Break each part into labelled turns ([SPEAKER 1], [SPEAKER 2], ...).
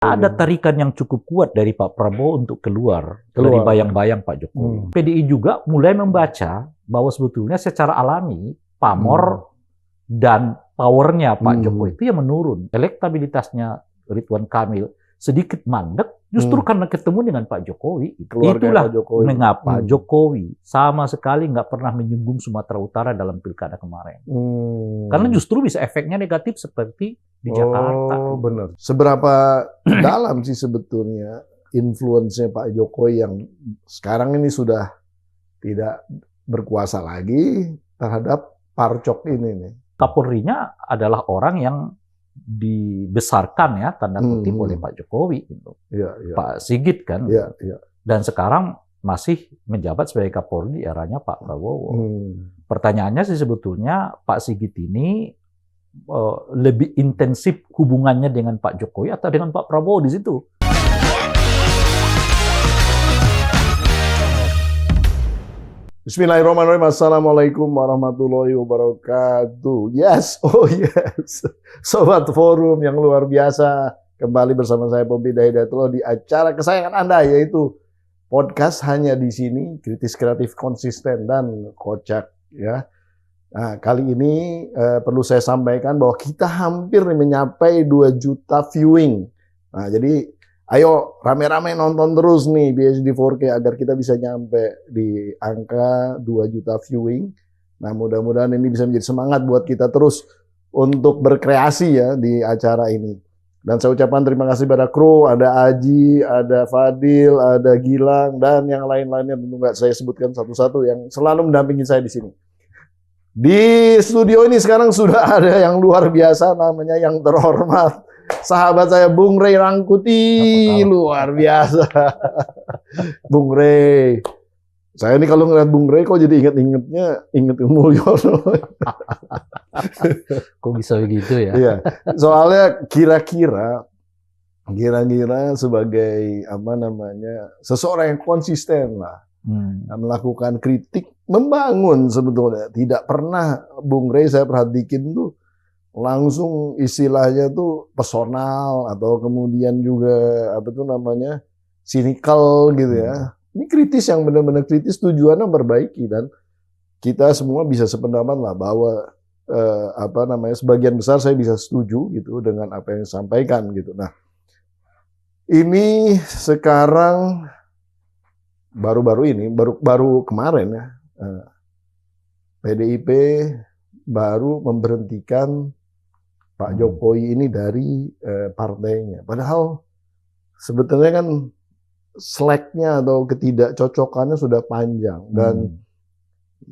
[SPEAKER 1] Ada tarikan yang cukup kuat dari Pak Prabowo untuk keluar dari bayang-bayang Pak Jokowi. PDI juga mulai membaca bahwa sebetulnya secara alami pamor dan powernya Pak Jokowi itu yang menurun. Elektabilitasnya Ridwan Kamil sedikit mandek justru karena ketemu dengan Pak Jokowi. Itulah Jokowi. Mengapa Jokowi sama sekali nggak pernah menyinggung Sumatera Utara dalam pilkada kemarin. Karena justru bisa efeknya negatif seperti di Jakarta.
[SPEAKER 2] Oh, benar. Seberapa dalam sih sebetulnya influence-nya Pak Jokowi yang sekarang ini sudah tidak berkuasa lagi terhadap Parcok ini nih?
[SPEAKER 1] Kapolrinya adalah orang yang dibesarkan ya tanda kutip oleh Pak Jokowi gitu. Pak Sigit kan. Dan sekarang masih menjabat sebagai Kapolri di eranya Pak Prabowo. Pertanyaannya sih sebetulnya Pak Sigit ini lebih intensif hubungannya dengan Pak Jokowi atau dengan Pak Prabowo di situ?
[SPEAKER 2] Bismillahirrahmanirrahim. Assalamualaikum warahmatullahi wabarakatuh. Yes, oh yes. Sobat Forum yang luar biasa. Kembali bersama saya Poppy Hidayatullah di acara kesayangan Anda, yaitu podcast hanya di sini, kritis, kreatif, konsisten, dan kocak. Ya. Nah, kali ini perlu saya sampaikan bahwa kita hampir mencapai 2 juta viewing. Nah, jadi ayo rame-rame nonton terus nih BHD 4K agar kita bisa nyampe di angka 2 juta viewing. Nah, mudah-mudahan ini bisa menjadi semangat buat kita terus untuk berkreasi ya di acara ini. Dan saya ucapkan terima kasih pada kru, ada Aji, ada Fadil, ada Gilang, dan yang lain-lainnya tentu nggak saya sebutkan satu-satu yang selalu mendampingi saya di sini. Di studio ini sekarang sudah ada yang luar biasa, namanya yang terhormat sahabat saya Bung Rey Rangkuti. Luar biasa. Bung Rey. Saya ini kalau ngeliat Bung Rey kok jadi inget Mulyono.
[SPEAKER 1] Kok bisa begitu ya?
[SPEAKER 2] Iya. Soalnya kira-kira sebagai seseorang yang konsisten lah. Melakukan kritik membangun sebetulnya. Tidak pernah Bung Rey saya perhatikan tuh langsung istilahnya tuh personal atau kemudian juga sinikal gitu ya. Ini kritis yang benar-benar kritis, tujuannya memperbaiki, dan kita semua bisa sependapat lah bahwa sebagian besar saya bisa setuju gitu dengan apa yang disampaikan gitu. Nah, ini sekarang baru kemarin ya, PDIP baru memberhentikan Pak Jokowi ini dari partainya. Padahal sebetulnya kan slack-nya atau ketidakcocokannya sudah panjang. Dan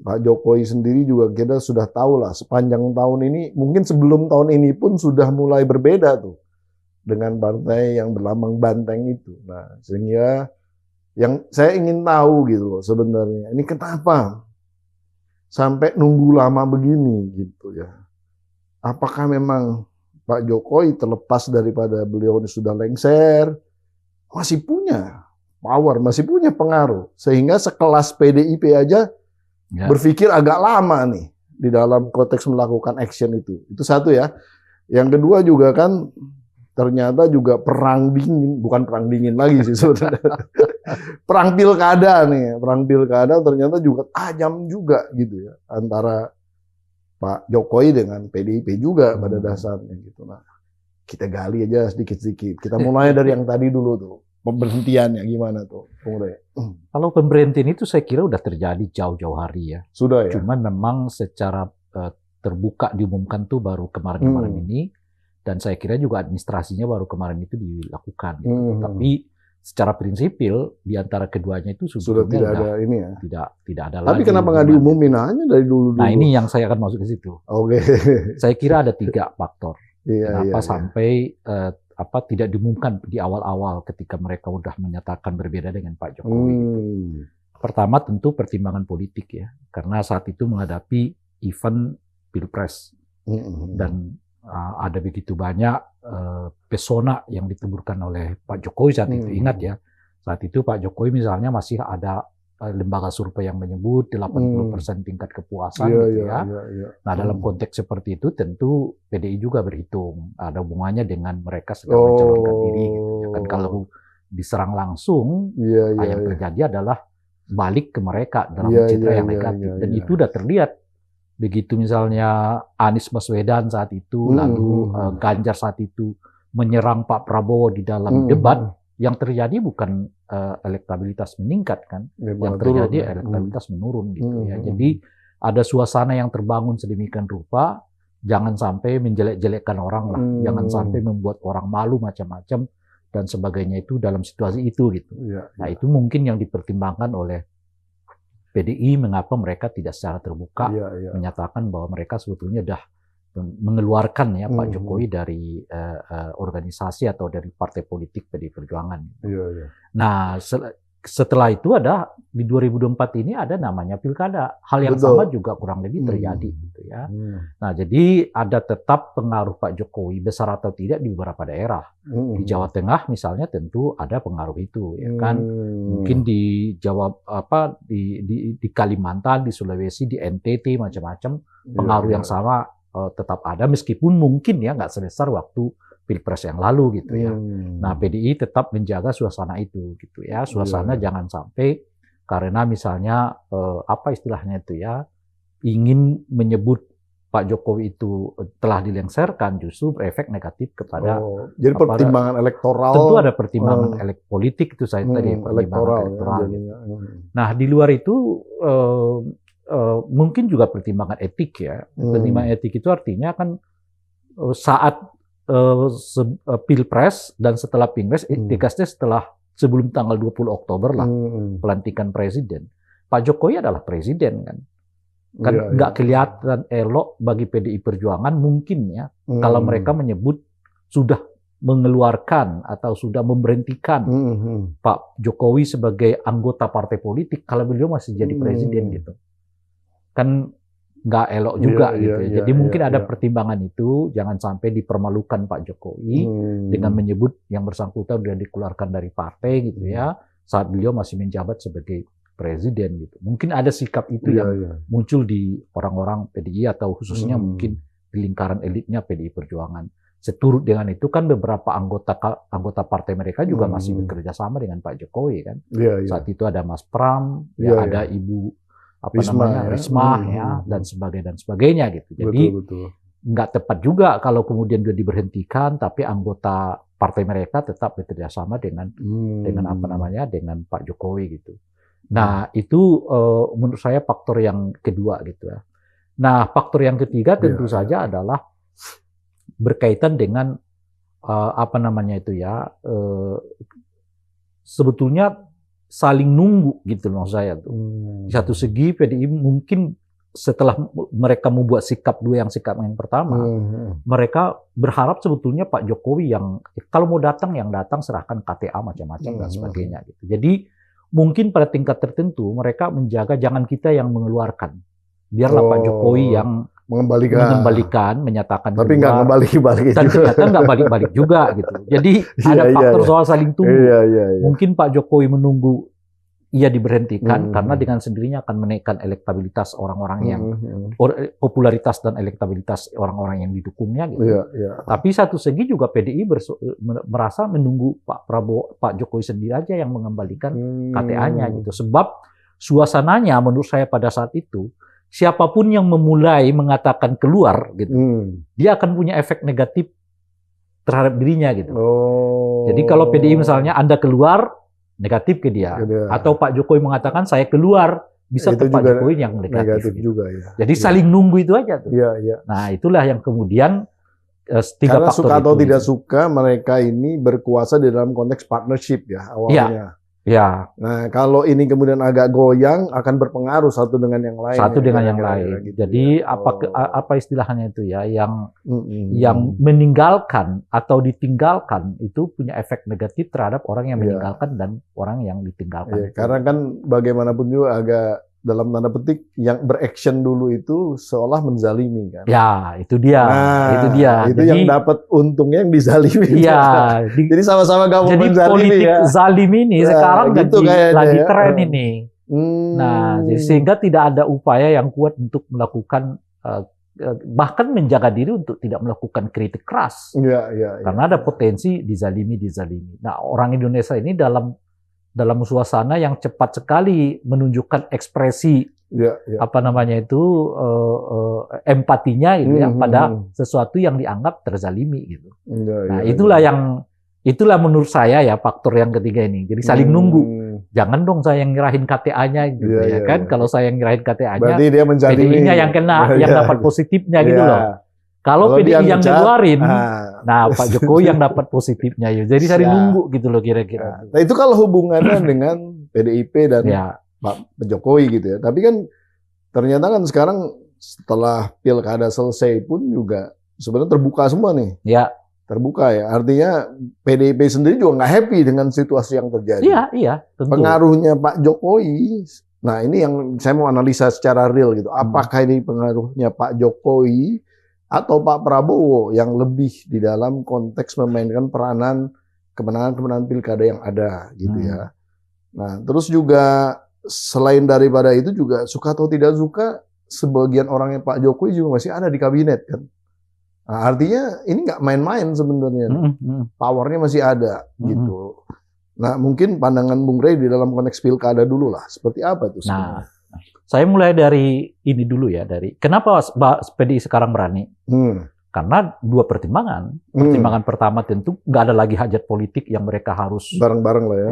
[SPEAKER 2] Pak Jokowi sendiri juga kita sudah tahu lah sepanjang tahun ini, mungkin sebelum tahun ini pun sudah mulai berbeda tuh dengan partai yang berlambang banteng itu. Nah, sehingga yang saya ingin tahu gitu loh sebenarnya, ini kenapa sampai nunggu lama begini gitu ya. Apakah memang Pak Jokowi terlepas daripada beliau ini sudah lengser, masih punya power, masih punya pengaruh, sehingga sekelas PDIP aja berpikir agak lama nih di dalam konteks melakukan action itu. Itu satu ya. Yang kedua juga kan ternyata juga perang dingin, bukan perang dingin lagi sih sebenarnya. Perang pilkada ternyata juga tajam juga gitu ya antara Pak Jokowi dengan PDIP juga pada dasarnya gitu. Nah, kita gali aja sedikit-sedikit. Kita mulai dari yang tadi dulu tuh. Pemberhentiannya gimana tuh, Bung Rey?
[SPEAKER 1] Kalau pemberhentian itu saya kira udah terjadi jauh-jauh hari ya.
[SPEAKER 2] Sudah ya.
[SPEAKER 1] Cuman memang secara terbuka diumumkan tuh baru kemarin-kemarin ini, dan saya kira juga administrasinya baru kemarin itu dilakukan. Gitu. Tapi secara prinsipil di antara keduanya itu
[SPEAKER 2] sudah tidak ada ini ya.
[SPEAKER 1] Tidak ada lagi.
[SPEAKER 2] Tapi kenapa nggak diumumin aja dari dulu?
[SPEAKER 1] Nah, ini yang saya akan masuk ke situ.
[SPEAKER 2] Oke.
[SPEAKER 1] Saya kira ada 3 faktor. Kenapa
[SPEAKER 2] iya.
[SPEAKER 1] sampai tidak diumumkan di awal-awal ketika mereka udah menyatakan berbeda dengan Pak Jokowi. Pertama tentu pertimbangan politik ya, karena saat itu menghadapi event Pilpres dan ada begitu banyak pesona yang diteburkan oleh Pak Jokowi saat itu. Ingat ya, saat itu Pak Jokowi misalnya masih ada lembaga survei yang menyebut 80% tingkat kepuasan gitu ya. Nah, dalam konteks seperti itu tentu PDI juga berhitung ada hubungannya dengan mereka sedang mencalonkan diri gitu ya. diserang langsung, yang terjadi adalah balik ke mereka dalam citra yang negatif. Dan itu udah terlihat. Begitu misalnya Anies Baswedan saat itu, lalu Ganjar saat itu menyerang Pak Prabowo di dalam debat, yang terjadi bukan elektabilitas meningkat kan, yang terjadi elektabilitas menurun gitu ya. Jadi ada suasana yang terbangun sedemikian rupa, jangan sampai menjelek-jelekkan orang lah, jangan sampai membuat orang malu macam-macam dan sebagainya itu dalam situasi itu gitu. Nah itu mungkin yang dipertimbangkan oleh PDI, mengapa mereka tidak secara terbuka menyatakan bahwa mereka sebetulnya sudah mengeluarkan ya Pak Jokowi dari organisasi atau dari partai politik PDI Perjuangan. Nah setelah itu ada di 2024 ini ada namanya pilkada, hal yang sama juga kurang lebih terjadi gitu ya. Nah jadi ada tetap pengaruh Pak Jokowi besar atau tidak di beberapa daerah. Di Jawa Tengah misalnya tentu ada pengaruh itu ya kan. Mungkin di Jawa di Kalimantan, di Sulawesi, di NTT macam-macam pengaruh yang sama tetap ada, meskipun mungkin ya nggak sebesar waktu Pilpres yang lalu gitu ya. Nah PDI tetap menjaga suasana itu gitu ya, suasana jangan sampai karena misalnya apa istilahnya itu ya, ingin menyebut Pak Jokowi itu telah dilengsarkan, justru berefek negatif kepada
[SPEAKER 2] jadi pertimbangan elektoral.
[SPEAKER 1] Tentu ada pertimbangan politik itu saya tadi, pertimbangan elektoral gitu. Nah di luar itu mungkin juga pertimbangan etik ya. Pertimbangan etik itu artinya kan saat Pilpres dan setelah Pilpres, dikasnya sebelum tanggal 20 Oktober lah pelantikan presiden. Pak Jokowi adalah presiden kan. Nggak kelihatan elok bagi PDI Perjuangan mungkin ya kalau mereka menyebut sudah mengeluarkan atau sudah memberhentikan Pak Jokowi sebagai anggota partai politik kalau beliau masih jadi presiden gitu. Kan nggak elok juga gitu ya. Jadi mungkin ada pertimbangan itu, jangan sampai dipermalukan Pak Jokowi dengan menyebut yang bersangkutan sudah dikeluarkan dari partai gitu ya, saat beliau masih menjabat sebagai presiden gitu. Mungkin ada sikap itu yang muncul di orang-orang PDI atau khususnya mungkin di lingkaran elitnya PDI Perjuangan. Seturut dengan itu kan beberapa anggota partai mereka juga masih bekerja sama dengan Pak Jokowi kan. Saat itu ada Mas Pram, ada Ibu Risma ya, dan sebagainya gitu. Jadi nggak tepat juga kalau kemudian dia diberhentikan, tapi anggota partai mereka tetap bekerja sama dengan dengan Pak Jokowi gitu. Nah itu menurut saya faktor yang kedua gitu ya. Nah faktor yang ketiga tentu saja adalah berkaitan dengan sebetulnya saling nunggu gitu loh saya tuh. Di satu segi PDI mungkin setelah mereka membuat sikap yang pertama, mereka berharap sebetulnya Pak Jokowi yang kalau mau datang serahkan KTA macam-macam dan sebagainya gitu. Jadi mungkin pada tingkat tertentu mereka menjaga jangan kita yang mengeluarkan. Biarlah Pak Jokowi yang mengembalikan, menyatakan
[SPEAKER 2] tapi nggak balik-balik
[SPEAKER 1] dan ternyata nggak balik-balik juga gitu. Jadi ada faktor soal saling tunggu. Mungkin Pak Jokowi menunggu ia diberhentikan karena dengan sendirinya akan menaikkan elektabilitas orang-orang yang popularitas dan elektabilitas orang-orang yang didukungnya gitu. Tapi satu segi juga PDI merasa menunggu Pak Jokowi sendiri aja yang mengembalikan KTA-nya gitu. Sebab suasananya menurut saya pada saat itu siapapun yang memulai mengatakan keluar gitu, dia akan punya efek negatif terhadap dirinya gitu. Jadi kalau PDI misalnya Anda keluar, negatif ke dia. Atau Pak Jokowi mengatakan saya keluar, bisa ke Pak Jokowi yang negatif gitu.
[SPEAKER 2] Juga ya.
[SPEAKER 1] Jadi saling nunggu itu aja tuh. Nah itulah yang kemudian tiga
[SPEAKER 2] karena
[SPEAKER 1] faktor
[SPEAKER 2] suka atau
[SPEAKER 1] itu,
[SPEAKER 2] tidak
[SPEAKER 1] gitu.
[SPEAKER 2] Suka mereka ini berkuasa di dalam konteks partnership ya awalnya. Nah, kalau ini kemudian agak goyang, akan berpengaruh satu dengan yang lain.
[SPEAKER 1] Satu dengan yang lain. Gitu. Jadi apa istilahnya itu ya, yang meninggalkan atau ditinggalkan itu punya efek negatif terhadap orang yang meninggalkan dan orang yang ditinggalkan.
[SPEAKER 2] Karena kan bagaimanapun juga agak dalam tanda petik yang beraction dulu itu seolah menzalimi kan.
[SPEAKER 1] Ya, itu dia.
[SPEAKER 2] Nah,
[SPEAKER 1] itu dia.
[SPEAKER 2] Itu jadi, yang dapat untungnya yang dizalimi.
[SPEAKER 1] Iya.
[SPEAKER 2] Jadi sama-sama gak mau
[SPEAKER 1] jadi
[SPEAKER 2] menzalimi
[SPEAKER 1] politik
[SPEAKER 2] ya.
[SPEAKER 1] zalim ini sekarang
[SPEAKER 2] gitu
[SPEAKER 1] lagi tren ini. Nah, jadi sehingga tidak ada upaya yang kuat untuk melakukan bahkan menjaga diri untuk tidak melakukan kritik keras. Karena ada potensi dizalimi. Nah, orang Indonesia ini dalam suasana yang cepat sekali menunjukkan ekspresi apa namanya itu empatinya gitu ya pada sesuatu yang dianggap terzalimi gitu. Nah, itulah menurut saya ya faktor yang ketiga ini. Jadi saling nunggu. Jangan dong saya yang nyerahin KTA-nya gitu ya kan. Kalau saya yang nyerahin KTA-nya,
[SPEAKER 2] berarti dia
[SPEAKER 1] PDI-nya yang kena, yang dapat positifnya gitu loh. Kalau PDI yang ngeluarin, nah Pak Jokowi yang dapat positifnya ya. Jadi saling nunggu gitu loh kira-kira.
[SPEAKER 2] Nah, itu kalau hubungannya dengan PDIP dan Pak Jokowi gitu ya. Tapi kan ternyata kan sekarang setelah pilkada selesai pun juga sebenarnya terbuka semua nih.
[SPEAKER 1] Ya.
[SPEAKER 2] Terbuka ya. Artinya PDIP sendiri juga nggak happy dengan situasi yang terjadi.
[SPEAKER 1] Iya, tentu.
[SPEAKER 2] Pengaruhnya Pak Jokowi, nah ini yang saya mau analisa secara real gitu. Apakah ini pengaruhnya Pak Jokowi atau Pak Prabowo yang lebih di dalam konteks memainkan peranan kemenangan pilkada yang ada gitu ya. Nah, terus juga selain daripada itu juga suka atau tidak suka, sebagian orangnya Pak Jokowi juga masih ada di kabinet kan. Nah, artinya ini nggak main-main sebenarnya. Powernya masih ada gitu. Nah, mungkin pandangan Bung Rey di dalam konteks pilkada dulu lah. Seperti apa itu sebenarnya?
[SPEAKER 1] Nah, saya mulai dari ini dulu ya. Kenapa PDI sekarang berani? Karena dua pertimbangan. Pertimbangan pertama tentu nggak ada lagi hajat politik yang mereka harus
[SPEAKER 2] bareng-bareng lah ya.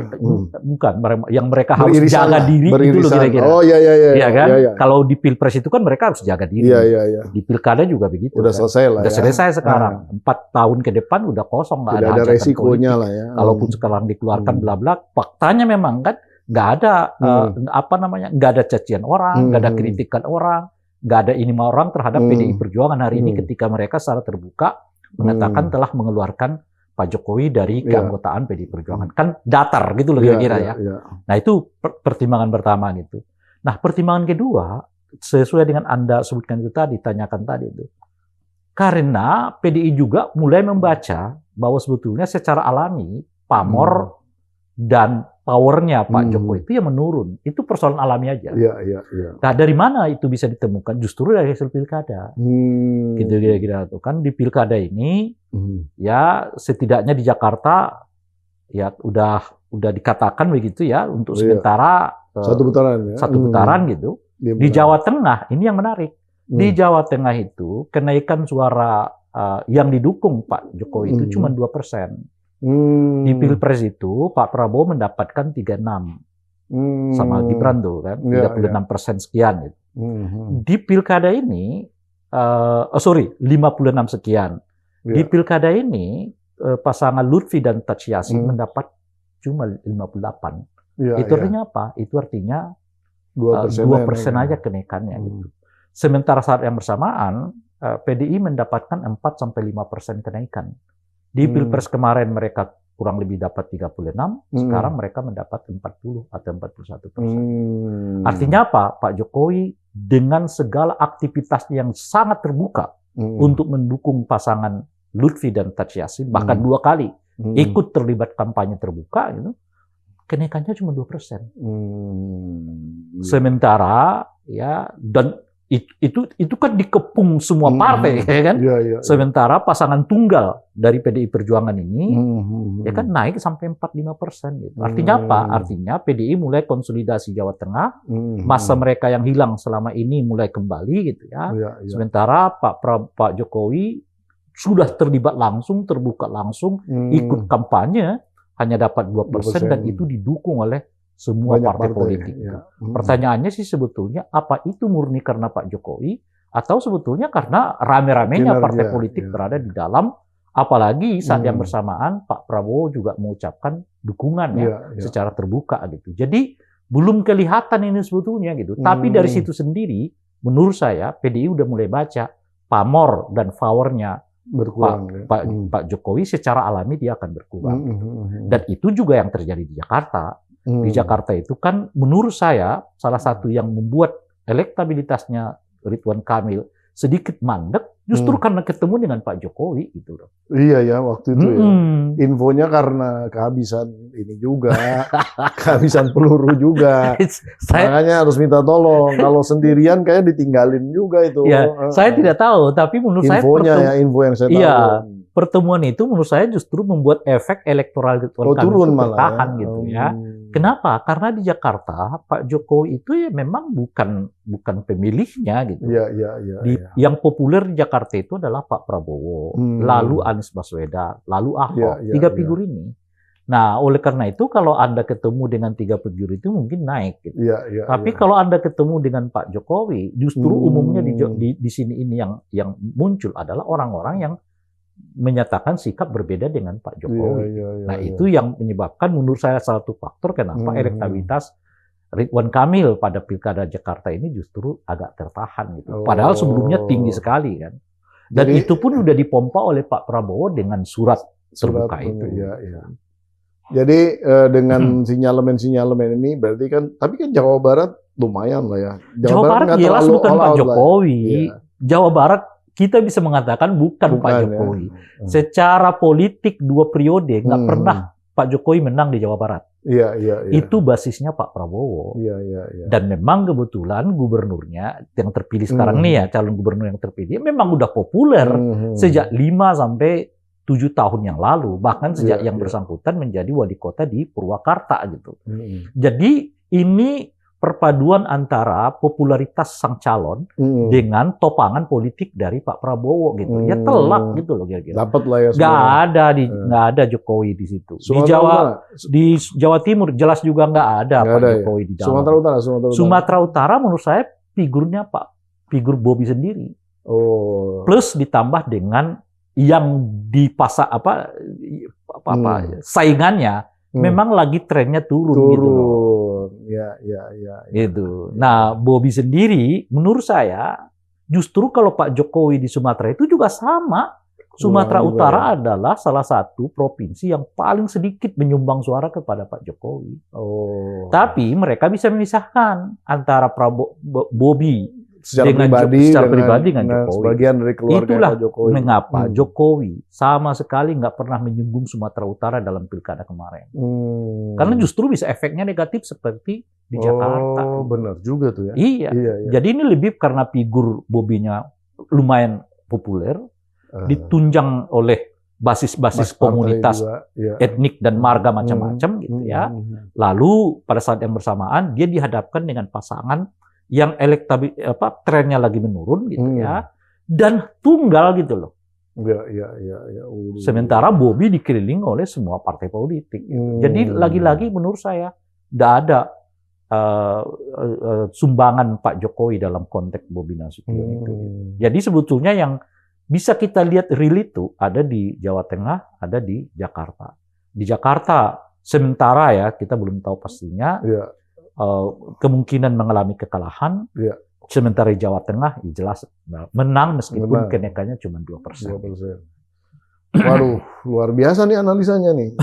[SPEAKER 1] Bukan, yang mereka harus jaga diri itu loh kira-kira.
[SPEAKER 2] Oh iya.
[SPEAKER 1] Iya kan? Kalau di Pilpres itu kan mereka harus jaga diri.
[SPEAKER 2] Iya.
[SPEAKER 1] Di Pilkada juga begitu.
[SPEAKER 2] Udah selesai lah.
[SPEAKER 1] Udah selesai sekarang. 4 tahun ke depan udah kosong, nggak ada hajatan
[SPEAKER 2] resikonya
[SPEAKER 1] politik.
[SPEAKER 2] Lah ya.
[SPEAKER 1] Kalaupun sekarang dikeluarkan bla-bla, faktanya memang kan nggak ada nggak ada cacian orang, nggak ada kritikan orang. Nggak ada ini orang terhadap PDI Perjuangan hari ini ketika mereka secara terbuka mengatakan telah mengeluarkan Pak Jokowi dari keanggotaan PDI Perjuangan. Kan datar gitu loh kira-kira ya. Nah itu pertimbangan pertama gitu. Nah pertimbangan kedua, sesuai dengan Anda sebutkan itu tadi, tanyakan tadi itu. Karena PDI juga mulai membaca bahwa sebetulnya secara alami pamor dan powernya Pak Jokowi itu yang menurun. Itu persoalan alami aja.
[SPEAKER 2] Iya.
[SPEAKER 1] Nah dari mana itu bisa ditemukan? Justru dari hasil pilkada. Gitu kira-kira tuh kan di pilkada ini ya setidaknya di Jakarta ya udah dikatakan begitu ya untuk sementara satu putaran gitu. Di Jawa Tengah ini yang menarik. Di Jawa Tengah itu kenaikan suara yang didukung Pak Jokowi itu cuma 2%. Di Pilpres itu Pak Prabowo mendapatkan 36 sama Gibran tuh kan 36% sekian gitu. Di pilkada ini 56 sekian. Di pilkada ini pasangan Lutfi dan Taci Yassin mendapat cuma 58. Itu artinya apa? Itu artinya 2% aja kenaikannya gitu. Sementara saat yang bersamaan PDI mendapatkan 4-5% kenaikan. Di Pilpres kemarin mereka kurang lebih dapat 36, sekarang mereka mendapat 40 atau 41%. Artinya apa? Pak Jokowi dengan segala aktivitasnya yang sangat terbuka untuk mendukung pasangan Lutfi dan Taci Yassin, bahkan 2 kali ikut terlibat kampanye terbuka, gitu, kenaikannya cuma 2%. Sementara ya dan itu kan dikepung semua partai ya kan. Sementara pasangan tunggal dari PDI Perjuangan ini ya kan naik sampai 45% gitu. Artinya apa? Artinya PDI mulai konsolidasi Jawa Tengah, masa mereka yang hilang selama ini mulai kembali gitu ya. Sementara Pak Jokowi sudah terlibat langsung, terbuka langsung, ikut kampanye hanya dapat 2% dan itu didukung oleh semua partai politik. Pertanyaannya sih sebetulnya apa itu murni karena Pak Jokowi atau sebetulnya karena rame-ramenya partai politik berada di dalam, apalagi saat yang bersamaan Pak Prabowo juga mengucapkan dukungan secara terbuka gitu. Jadi belum kelihatan ini sebetulnya gitu. Tapi dari situ sendiri menurut saya PDI udah mulai baca pamor dan powernya Pak Jokowi secara alami dia akan berkurang. Dan itu juga yang terjadi di Jakarta. Di Jakarta itu kan menurut saya salah satu yang membuat elektabilitasnya Ridwan Kamil sedikit mandek Justru karena ketemu dengan Pak Jokowi gitu loh.
[SPEAKER 2] Iya ya, waktu itu ya. Infonya karena kehabisan ini juga, kehabisan peluru juga. Makanya harus minta tolong. Kalau sendirian kayak ditinggalin juga itu.
[SPEAKER 1] Ya, saya tidak tahu, tapi menurut
[SPEAKER 2] infonya
[SPEAKER 1] saya
[SPEAKER 2] info yang saya tahu.
[SPEAKER 1] Iya, pertemuan itu menurut saya justru membuat efek elektoral Ridwan Kamil
[SPEAKER 2] turun
[SPEAKER 1] itu
[SPEAKER 2] malah
[SPEAKER 1] bertahan gitu ya. Kenapa? Karena di Jakarta Pak Jokowi itu ya memang bukan pemilihnya gitu. Yang populer di Jakarta itu adalah Pak Prabowo, lalu Anies Baswedan, lalu Ahok, tiga figur ini. Nah, oleh karena itu kalau Anda ketemu dengan tiga figur itu mungkin naik gitu. Tapi kalau Anda ketemu dengan Pak Jokowi, justru umumnya di sini ini yang muncul adalah orang-orang yang menyatakan sikap berbeda dengan Pak Jokowi. Itu yang menyebabkan menurut saya salah satu faktor kenapa elektabilitas Ridwan Kamil pada Pilkada Jakarta ini justru agak tertahan gitu. Padahal sebelumnya tinggi sekali kan. Dan itu pun udah dipompa oleh Pak Prabowo dengan surat terbuka itu.
[SPEAKER 2] Jadi dengan sinyalemen-sinyalemen ini berarti kan, tapi kan Jawa Barat lumayan lah ya.
[SPEAKER 1] Jawa Barat jelas bukan Pak Jokowi. Jawa Barat kita bisa mengatakan bukan Pak Jokowi. Secara politik 2 periode nggak pernah Pak Jokowi menang di Jawa Barat. Itu basisnya Pak Prabowo. Dan memang kebetulan gubernurnya yang terpilih sekarang nih ya, calon gubernur yang terpilih memang udah populer sejak 5 sampai 7 tahun yang lalu. Bahkan sejak yang bersangkutan menjadi wali kota di Purwakarta gitu. Jadi ini perpaduan antara popularitas sang calon dengan topangan politik dari Pak Prabowo gitu. Ya telak gitu loh kira-kira.
[SPEAKER 2] Dapat lah ya.
[SPEAKER 1] Nggak ada Jokowi di situ. Di Jawa Timur jelas juga nggak ada Pak Jokowi di dalam. Sumatera Utara menurut saya figur Bobi sendiri. Plus ditambah dengan yang dipasang saingannya memang lagi trennya turun. Gitu loh. Gitu. Nah, Bobi sendiri menurut saya justru kalau Pak Jokowi di Sumatera itu juga sama. Sumatera Utara adalah salah satu provinsi yang paling sedikit menyumbang suara kepada Pak Jokowi. Tapi mereka bisa memisahkan antara Bobi secara pribadi dengan Jokowi.
[SPEAKER 2] Sebagian dari keluarga
[SPEAKER 1] Itulah
[SPEAKER 2] Pak Jokowi.
[SPEAKER 1] Mengapa Jokowi sama sekali nggak pernah menyinggung Sumatera Utara dalam pilkada kemarin. Karena justru bisa efeknya negatif seperti di Jakarta.
[SPEAKER 2] Benar juga tuh ya.
[SPEAKER 1] Iya. Jadi ini lebih karena figur Bobinya lumayan populer, ditunjang oleh basis komunitas etnik dan marga macam-macam gitu ya. Lalu pada saat yang bersamaan dia dihadapkan dengan pasangan yang trennya lagi menurun gitu ya, dan tunggal gitu loh. Sementara Bobi dikelilingi oleh semua partai politik. Jadi lagi-lagi menurut saya tidak ada sumbangan Pak Jokowi dalam konteks Bobi Nasution itu. Jadi sebetulnya yang bisa kita lihat real itu ada di Jawa Tengah, ada di Jakarta. Di Jakarta sementara ya kita belum tahu pastinya. Kemungkinan mengalami kekalahan, sementara di Jawa Tengah jelas menang meskipun kenaikannya cuma 2%.
[SPEAKER 2] Waduh, luar biasa nih analisanya nih.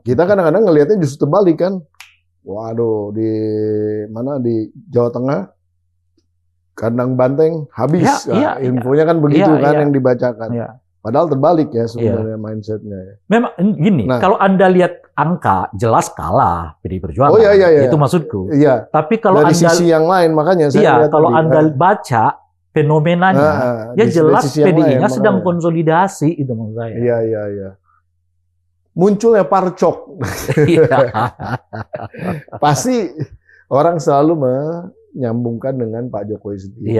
[SPEAKER 2] Kita kadang-kadang ngelihatnya justru terbalik kan. Waduh, di Jawa Tengah, kandang banteng habis. Infonya kan begitu yang dibacakan. Padahal terbalik ya sebenarnya mindsetnya.
[SPEAKER 1] Memang gini, kalau Anda lihat angka jelas kalah PDI Perjuangan. Itu maksudku. Tapi kalau
[SPEAKER 2] dari sisi yang lain makanya saya
[SPEAKER 1] kalau Anda baca fenomenanya, ya jelas PDI-nya sedang konsolidasi itu menurut saya.
[SPEAKER 2] Munculnya parcok. Pasti orang selalu menyambungkan dengan Pak Jokowi sendiri.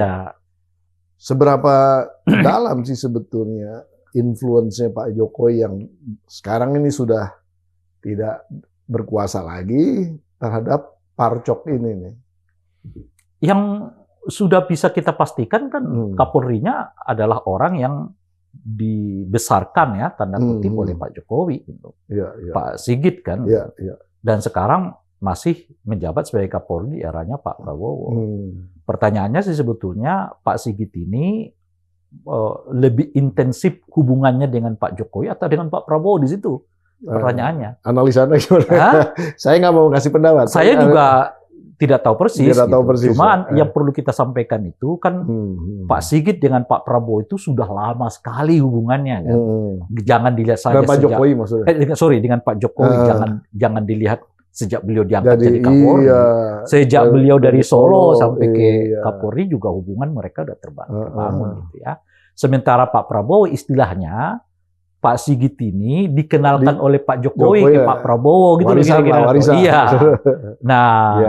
[SPEAKER 2] Seberapa dalam sih sebetulnya influence-nya Pak Jokowi yang sekarang ini sudah tidak berkuasa lagi terhadap parcok ini nih?
[SPEAKER 1] Yang sudah bisa kita pastikan kan Kapolri-nya adalah orang yang dibesarkan ya tanda kutip oleh Pak Jokowi gitu. Pak Sigit kan. Dan sekarang masih menjabat sebagai Kapolri di eranya Pak Prabowo. Pertanyaannya sih sebetulnya Pak Sigit ini lebih intensif hubungannya dengan Pak Jokowi atau dengan Pak Prabowo di situ? Pertanyaannya.
[SPEAKER 2] Analisanya gimana? Saya nggak mau kasih pendapat.
[SPEAKER 1] Saya juga tidak tahu persis.
[SPEAKER 2] Tidak tahu
[SPEAKER 1] gitu.
[SPEAKER 2] persis.
[SPEAKER 1] Cuman yang perlu kita sampaikan itu kan Pak Sigit dengan Pak Prabowo itu sudah lama sekali hubungannya kan. Jangan dilihat saja
[SPEAKER 2] dengan Pak Jokowi maksudnya.
[SPEAKER 1] Dengan Pak Jokowi jangan dilihat sejak beliau diangkat jadi Kapolri.
[SPEAKER 2] Iya,
[SPEAKER 1] Sejak beliau dari Solo sampai ke Kapolri juga hubungan mereka udah terbangun gitu ya. Sementara Pak Prabowo istilahnya Pak Sigit ini dikenalkan oleh Pak Jokowi ke Pak Prabowo gitu
[SPEAKER 2] warisan.
[SPEAKER 1] Iya. Nah,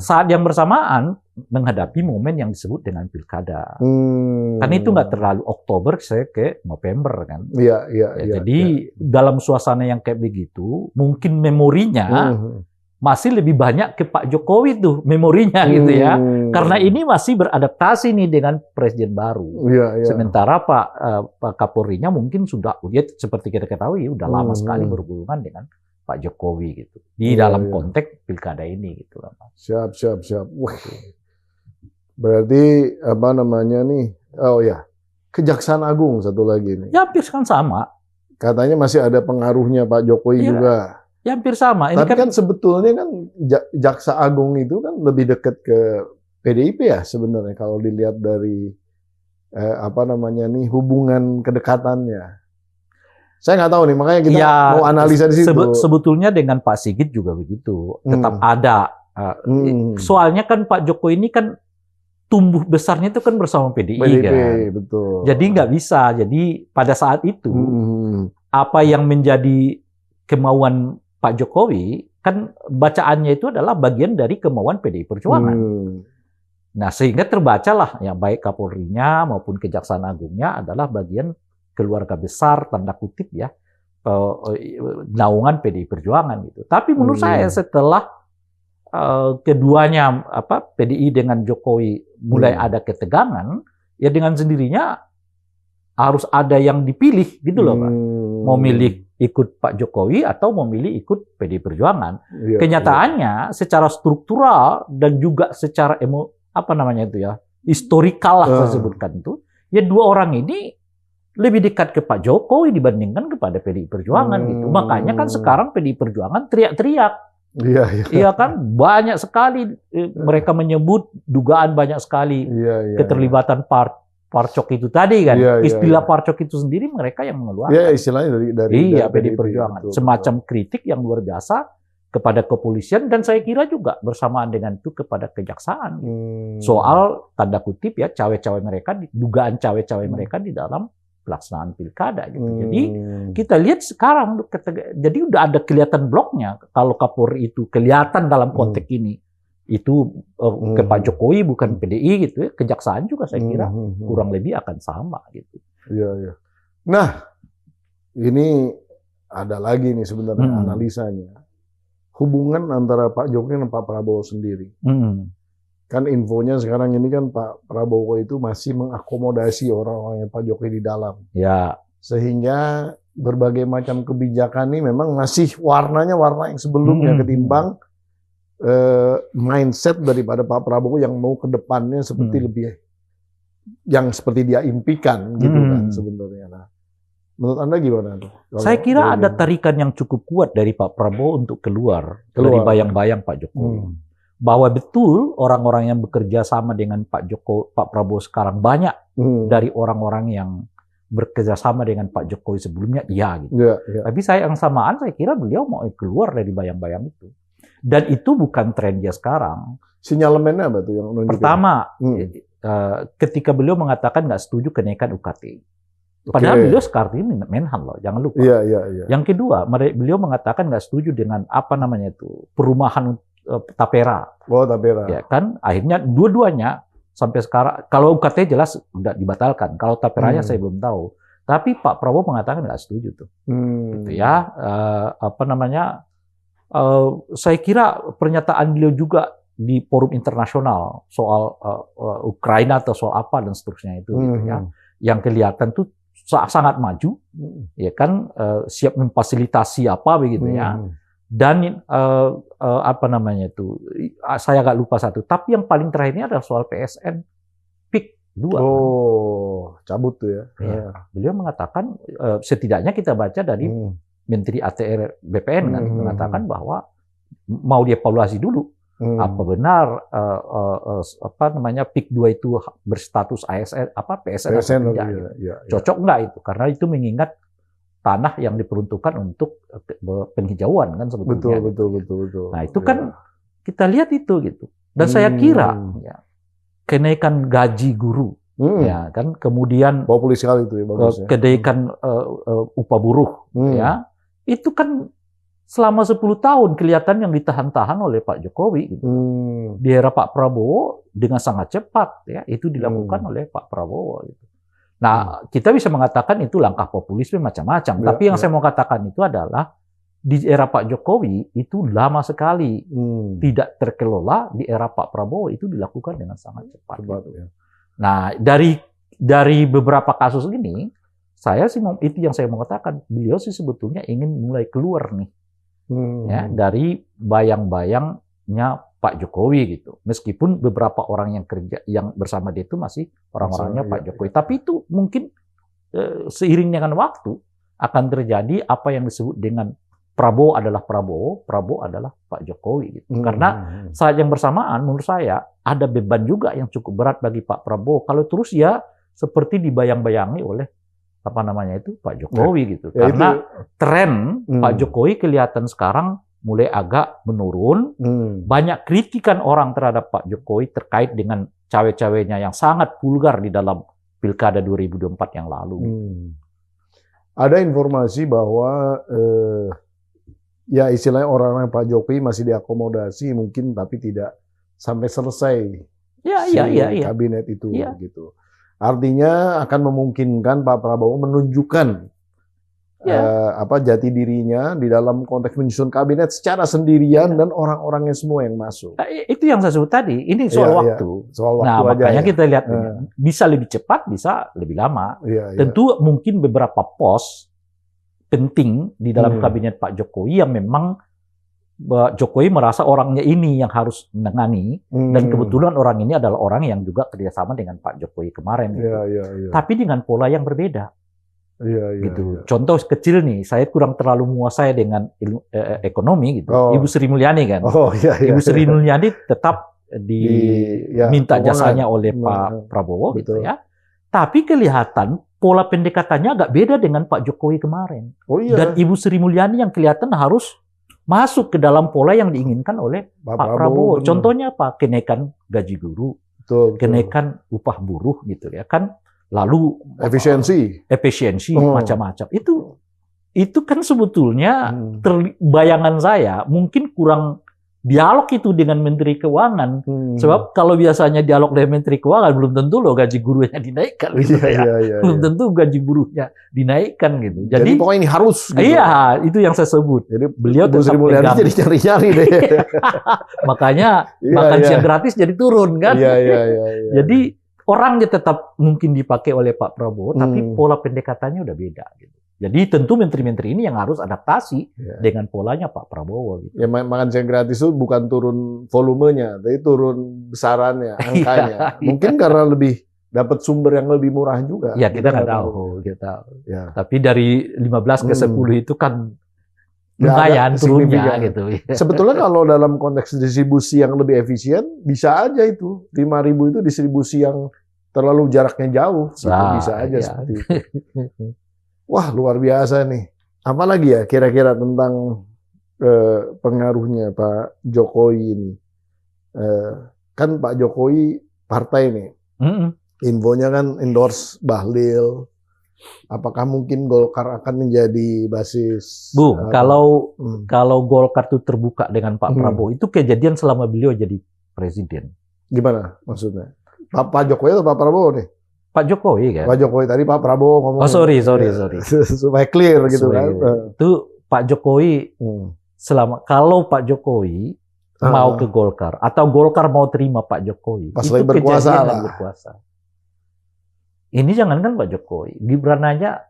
[SPEAKER 1] saat yang bersamaan menghadapi momen yang disebut dengan pilkada. Kan itu nggak terlalu Oktober saya ke November kan. Jadi dalam suasana yang kayak begitu, mungkin memorinya masih lebih banyak ke Pak Jokowi tuh memorinya gitu ya. Karena ini masih beradaptasi nih dengan presiden baru. Sementara Pak Kapolrinya mungkin sudah, dia seperti kita ketahui udah lama sekali berhubungan dengan Pak Jokowi gitu. Di dalam konteks pilkada ini gitu.
[SPEAKER 2] Siap. Wah. Berarti apa namanya nih? Oh ya, Kejaksaan Agung satu lagi nih.
[SPEAKER 1] Ya hampir kan sama.
[SPEAKER 2] Katanya masih ada pengaruhnya Pak Jokowi juga.
[SPEAKER 1] Ya hampir sama.
[SPEAKER 2] Tapi kan sebetulnya kan Jaksa Agung itu kan lebih dekat ke PDIP ya sebenarnya kalau dilihat dari apa namanya nih hubungan kedekatannya. Saya nggak tahu nih, makanya kita mau analisa di situ.
[SPEAKER 1] Sebetulnya dengan Pak Sigit juga begitu, tetap ada. Soalnya kan Pak Jokowi ini kan tumbuh besarnya itu kan bersama PDI kan.
[SPEAKER 2] Betul.
[SPEAKER 1] Jadi nggak bisa. Jadi pada saat itu apa yang menjadi kemauan Pak Jokowi kan bacaannya itu adalah bagian dari kemauan PDI Perjuangan. Nah sehingga terbacalah ya baik Kapolrinya maupun Kejaksaan Agungnya adalah bagian keluarga besar tanda kutip ya naungan PDI Perjuangan gitu. Tapi menurut saya setelah keduanya PDI dengan Jokowi mulai ada ketegangan, ya dengan sendirinya harus ada yang dipilih gitu loh Pak. Mau milih ikut Pak Jokowi atau memilih ikut PDI Perjuangan. Kenyataannya secara struktural dan juga secara historikal lah saya sebutkan itu, ya dua orang ini lebih dekat ke Pak Jokowi dibandingkan kepada PDI Perjuangan gitu. Makanya kan sekarang PDI Perjuangan teriak-teriak. Iya kan banyak sekali mereka menyebut dugaan banyak sekali keterlibatan Parcok itu tadi kan. Istilah Parcok itu sendiri mereka yang mengeluarkan.
[SPEAKER 2] Iya, istilahnya dari
[SPEAKER 1] PDI Perjuangan. Betul, semacam kritik yang luar biasa kepada kepolisian dan saya kira juga bersamaan dengan itu kepada kejaksaan. Soal tanda kutip ya cawe-cawe mereka, dugaan cawe-cawe mereka di dalam pelaksanaan pilkada gitu. Jadi kita lihat sekarang jadi udah ada kelihatan bloknya kalau Kapolri itu kelihatan dalam konteks ini. Itu ke Pak Jokowi bukan PDI gitu ya. Kejaksaan juga saya kira kurang lebih akan sama gitu.
[SPEAKER 2] Iya. Nah, ini ada lagi nih sebenarnya analisanya. Hubungan antara Pak Jokowi dan Pak Prabowo sendiri. Kan infonya sekarang ini kan Pak Prabowo itu masih mengakomodasi orang-orang yang Pak Jokowi di dalam.
[SPEAKER 1] Ya.
[SPEAKER 2] Sehingga berbagai macam kebijakan ini memang masih warnanya warna yang sebelumnya ketimbang mindset daripada Pak Prabowo yang mau ke depannya seperti lebih yang seperti dia impikan gitu kan sebenarnya. Nah, menurut Anda gimana tuh?
[SPEAKER 1] Saya kira ada tarikan yang cukup kuat dari Pak Prabowo untuk keluar dari bayang-bayang Pak Jokowi. Bahwa betul orang-orang yang bekerja sama dengan Pak Prabowo sekarang banyak dari orang-orang yang bekerja sama dengan Pak Jokowi sebelumnya gitu. Tapi yang samaan saya kira beliau mau keluar dari bayang-bayang itu. Dan itu bukan tren dia sekarang.
[SPEAKER 2] Sinyalemennya apa tuh yang menunjukkan?
[SPEAKER 1] Pertama, ketika beliau mengatakan nggak setuju kenaikan UKT. Padahal beliau sekarang ini Menhan loh, jangan lupa. Yang kedua, beliau mengatakan nggak setuju dengan perumahan Tapera.
[SPEAKER 2] Tapera.
[SPEAKER 1] Ya kan, akhirnya dua-duanya sampai sekarang. Kalau UKT jelas udah dibatalkan. Kalau Taperanya saya belum tahu. Tapi Pak Prabowo mengatakan nggak setuju tuh. Gitu ya. Saya kira pernyataan beliau juga di forum internasional soal Ukraina atau soal apa dan seterusnya itu gitu ya, yang kelihatan tuh sangat maju, ya kan, siap memfasilitasi apa begitu ya, dan saya agak lupa satu, tapi yang paling terakhir ini adalah soal PSN PIK 2.
[SPEAKER 2] Cabut tuh ya.
[SPEAKER 1] Beliau mengatakan setidaknya kita baca dari Menteri ATR BPN kan mengatakan bahwa mau dievaluasi dulu Apa benar apa namanya PIK 2 itu berstatus ASN PSN atau tidak? Cocok nggak itu? Karena itu mengingat tanah yang diperuntukkan untuk penghijauan kan sebetulnya.
[SPEAKER 2] Betul.
[SPEAKER 1] Nah itu kan kita lihat itu gitu. Dan saya kira ya, kenaikan gaji guru, ya kan, kemudian
[SPEAKER 2] populis sekali itu ya, bagusnya.
[SPEAKER 1] Kenaikan upah buruh, ya itu kan selama 10 tahun kelihatan yang ditahan-tahan oleh Pak Jokowi. Gitu. Di era Pak Prabowo dengan sangat cepat ya itu dilakukan oleh Pak Prabowo. Gitu. Nah kita bisa mengatakan itu langkah populisme macam-macam. Tapi yang saya mau katakan itu adalah di era Pak Jokowi itu lama sekali tidak terkelola, di era Pak Prabowo itu dilakukan dengan sangat cepat.
[SPEAKER 2] Ya.
[SPEAKER 1] Nah dari beberapa kasus ini, saya sih itu yang saya mau katakan, beliau sih sebetulnya ingin mulai keluar nih ya dari bayang-bayangnya Pak Jokowi gitu. Meskipun beberapa orang yang kerja yang bersama dia itu masih orang-orangnya Pak Jokowi, tapi itu mungkin seiring dengan waktu akan terjadi apa yang disebut dengan Prabowo adalah Prabowo, Prabowo adalah Pak Jokowi gitu. Karena saat yang bersamaan menurut saya ada beban juga yang cukup berat bagi Pak Prabowo kalau terus ya seperti dibayang-bayangi oleh apa namanya itu Pak Jokowi gitu. Karena tren Pak Jokowi kelihatan sekarang mulai agak menurun. Banyak kritikan orang terhadap Pak Jokowi terkait dengan cawe-cawenya yang sangat vulgar di dalam Pilkada 2024 yang lalu.
[SPEAKER 2] Ada informasi bahwa ya istilahnya orang-orang Pak Jokowi masih diakomodasi mungkin, tapi tidak sampai selesai kabinet itu gitu. Artinya akan memungkinkan Pak Prabowo menunjukkan jati dirinya di dalam konteks menyusun kabinet secara sendirian dan orang-orangnya semua yang masuk.
[SPEAKER 1] Itu yang saya sebut tadi. Ini soal waktu.
[SPEAKER 2] Soal waktu
[SPEAKER 1] nah,
[SPEAKER 2] aja
[SPEAKER 1] makanya kita lihat bisa lebih cepat, bisa lebih lama. Tentu mungkin beberapa pos penting di dalam kabinet Pak Jokowi yang memang Jokowi merasa orangnya ini yang harus menangani, dan kebetulan orang ini adalah orang yang juga kerjasama dengan Pak Jokowi kemarin. Gitu. Tapi dengan pola yang berbeda. Gitu. Contoh kecil nih, saya kurang terlalu menguasai dengan ekonomi gitu. Ibu Sri Mulyani kan. Ibu Sri Mulyani tetap diminta jasanya oleh Pak Prabowo gitu ya. Tapi kelihatan pola pendekatannya agak beda dengan Pak Jokowi kemarin. Dan Ibu Sri Mulyani yang kelihatan harus masuk ke dalam pola yang diinginkan oleh Pak Prabowo. Contohnya apa? Kenaikan gaji guru, kenaikan upah buruh gitu ya kan. Lalu efisiensi macam-macam. Itu kan sebetulnya bayangan saya mungkin kurang dialog itu dengan Menteri Keuangan. Sebab kalau biasanya dialog dengan Menteri Keuangan belum tentu loh gaji gurunya dinaikkan gitu belum tentu gaji buruhnya dinaikkan gitu. Jadi
[SPEAKER 2] pokoknya ini harus gitu.
[SPEAKER 1] Iya, itu yang saya sebut. Jadi beliau tetap pegang.
[SPEAKER 2] Jadi cari-cari deh.
[SPEAKER 1] Makanya makan siang gratis jadi turun kan. Jadi orangnya tetap mungkin dipakai oleh Pak Prabowo, tapi pola pendekatannya udah beda gitu. Jadi tentu menteri-menteri ini yang harus adaptasi dengan polanya Pak Prabowo. Gitu.
[SPEAKER 2] Ya makan siang gratis itu bukan turun volumenya, tapi turun besarannya, angkanya. Mungkin karena lebih dapat sumber yang lebih murah juga.
[SPEAKER 1] Ya kita nggak tahu. Ya. Tapi dari 15 ke 10 itu kan lumayan turunnya gitu.
[SPEAKER 2] Sebetulnya kalau dalam konteks distribusi yang lebih efisien, bisa aja itu 5.000 itu distribusi yang terlalu jaraknya jauh, bisa aja seperti itu. Wah, luar biasa nih. Apalagi ya kira-kira tentang pengaruhnya Pak Jokowi ini? Kan Pak Jokowi partai nih. Infonya kan endorse Bahlil. Apakah mungkin Golkar akan menjadi basis?
[SPEAKER 1] Kalau Golkar itu terbuka dengan Pak Prabowo, itu kejadian selama beliau jadi presiden.
[SPEAKER 2] Gimana maksudnya? Pak Jokowi atau Pak Prabowo nih?
[SPEAKER 1] Pak Jokowi kan.
[SPEAKER 2] Pak Jokowi tadi Pak Prabowo ngomong.
[SPEAKER 1] Sorry.
[SPEAKER 2] Supaya clear gitu kan.
[SPEAKER 1] Itu Pak Jokowi kalau Pak Jokowi mau ke Golkar atau Golkar mau terima Pak Jokowi,
[SPEAKER 2] pas
[SPEAKER 1] itu
[SPEAKER 2] lagi berkuasa lah.
[SPEAKER 1] Ini jangankan Pak Jokowi, Gibran aja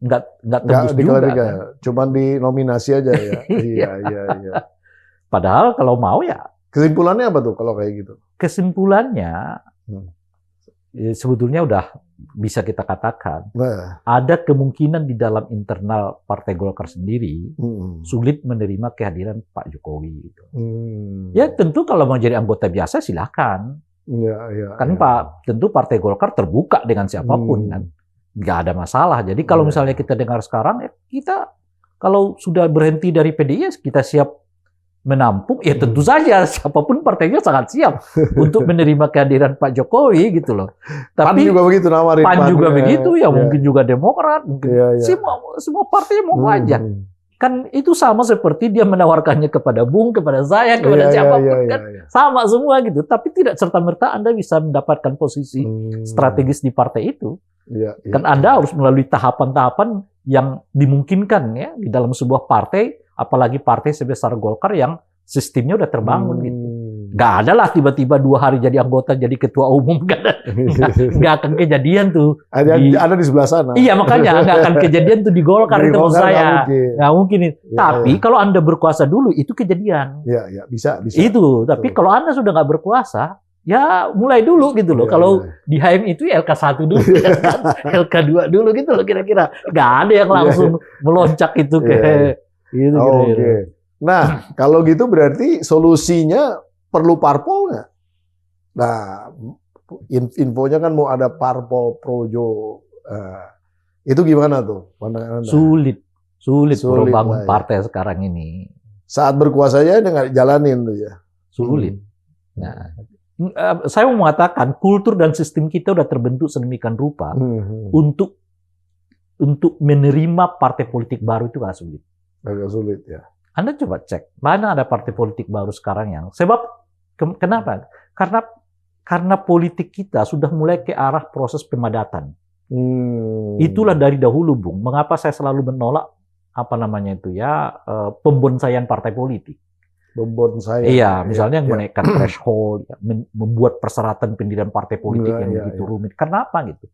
[SPEAKER 1] nggak tembus juga. Kan?
[SPEAKER 2] Cuman di nominasi aja ya. Iya.
[SPEAKER 1] Padahal kalau mau ya. Kesimpulannya
[SPEAKER 2] apa tuh kalau kayak gitu?
[SPEAKER 1] Kesimpulannya sebetulnya udah bisa kita katakan
[SPEAKER 2] Nah,
[SPEAKER 1] ada kemungkinan di dalam internal Partai Golkar sendiri sulit menerima kehadiran Pak Jokowi. Gitu. Ya tentu kalau mau jadi anggota biasa silakan. Kan tentu Partai Golkar terbuka dengan siapapun kan, nggak ada masalah. Jadi kalau misalnya kita dengar sekarang, ya kita kalau sudah berhenti dari PDI kita siap menampung, ya tentu saja siapapun partainya sangat siap untuk menerima kehadiran Pak Jokowi gitu loh. Tapi
[SPEAKER 2] PAN juga begitu nawarin.
[SPEAKER 1] PAN juga begitu ya, mungkin juga Demokrat, mungkin semua partai mau aja. Kan itu sama seperti dia menawarkannya kepada Bung, kepada saya, kepada siapapun kan sama semua gitu. Tapi tidak serta-merta Anda bisa mendapatkan posisi strategis di partai itu. Kan Anda harus melalui tahapan-tahapan yang dimungkinkan ya di dalam sebuah partai, apalagi partai sebesar Golkar yang sistemnya udah terbangun gitu. Gak ada lah tiba-tiba 2 hari jadi anggota, jadi ketua umum, gak akan kejadian tuh.
[SPEAKER 2] Ada di sebelah sana.
[SPEAKER 1] Iya makanya gak akan kejadian tuh di Golkar itu maksud saya. Gak mungkin. Tapi kalau Anda berkuasa dulu itu kejadian.
[SPEAKER 2] Iya, bisa.
[SPEAKER 1] Itu. Tapi kalau Anda sudah gak berkuasa, ya mulai dulu gitu loh. Kalau di HM itu ya LK1 dulu, LK2 dulu gitu loh kira-kira. Gak ada yang langsung meloncat itu ke gitu.
[SPEAKER 2] Oke. Nah, kalau gitu berarti solusinya perlu parpol nggak? Nah, infonya kan mau ada parpol projo. Itu gimana tuh pandangan Anda?
[SPEAKER 1] Sulit membangun partai sekarang ini.
[SPEAKER 2] Saat berkuasanya dia nggak jalanin tuh ya.
[SPEAKER 1] Sulit. Nah, saya mau mengatakan kultur dan sistem kita udah terbentuk sedemikian rupa untuk menerima partai politik baru itu nggak sulit.
[SPEAKER 2] Agak sulit ya.
[SPEAKER 1] Anda coba cek, mana ada partai politik baru sekarang yang sebab kenapa? Karena politik kita sudah mulai ke arah proses pemadatan. Itulah dari dahulu, Bung. Mengapa saya selalu menolak pembonsaian partai politik?
[SPEAKER 2] Pembonsaian.
[SPEAKER 1] Iya, misalnya yang menaikkan threshold, membuat persyaratan pendirian partai politik yang begitu rumit. Kenapa gitu?